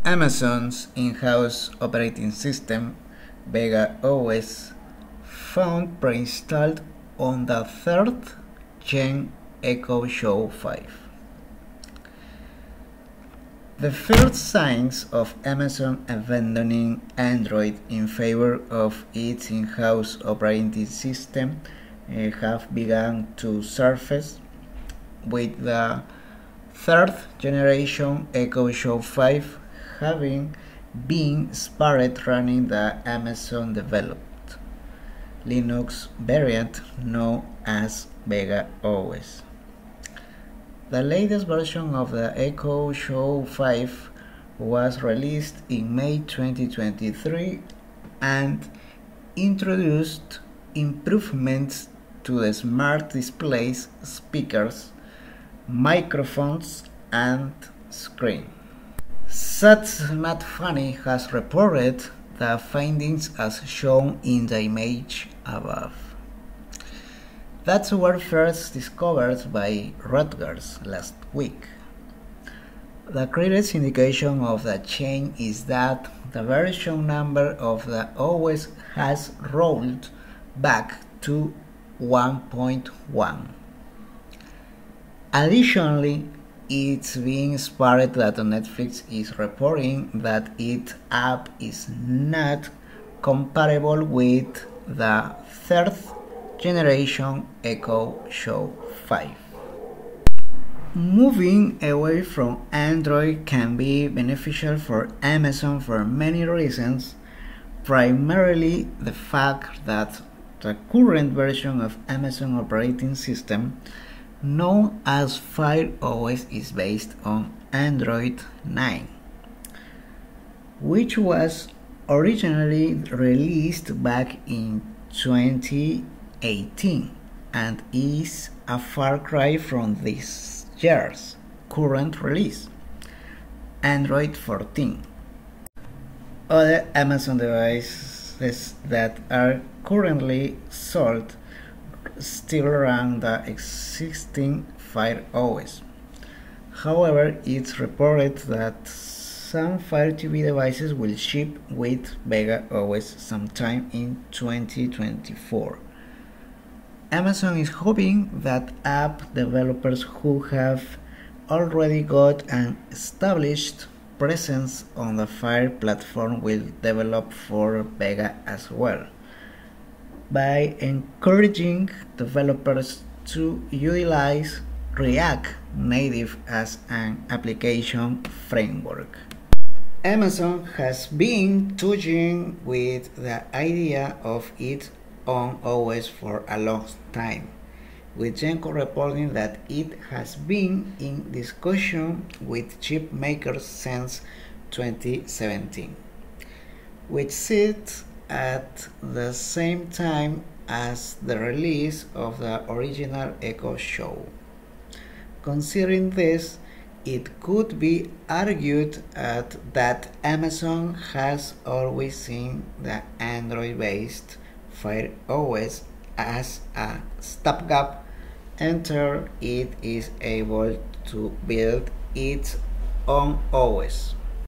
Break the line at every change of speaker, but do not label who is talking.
Amazon's in-house operating system, Vega OS, found pre-installed on the 3rd Gen Echo Show 5. The first signs of Amazon abandoning Android in favor of its in-house operating system have begun to surface, with the 3rd generation Echo Show 5 having been spared running the Amazon developed Linux variant known as Vega OS. The latest version of the Echo Show 5 was released in May 2023 and introduced improvements to the smart displays, speakers, microphones, and screen. Such Not Funny has reported the findings as shown in the image above. That were first discovered by Rutgers last week. The clearest indication of the change is that the version number of the OS has rolled back to 1.1. Additionally, it's being spotted that Netflix is reporting that its app is not compatible with the 3rd generation Echo Show 5. Moving away from Android can be beneficial for Amazon for many reasons, primarily the fact that the current version of Amazon operating system, known as Fire OS, is based on Android 9, which was originally released back in 2018 and is a far cry from this year's current release, Android 14. Other Amazon devices that are currently sold still run the existing Fire OS. However, it's reported that some Fire TV devices will ship with Vega OS sometime in 2024. Amazon is hoping that app developers who have already got an established presence on the Fire platform will develop for Vega as well, by encouraging developers to utilize React Native as an application framework. Amazon has been toying with the idea of its own OS for a long time, with Genco reporting that it has been in discussion with chip makers since 2017, which sits at the same time as the release of the original Echo Show. Considering this, it could be argued that Amazon has always seen the Android-based Fire OS as a stopgap until it is able to build its own OS.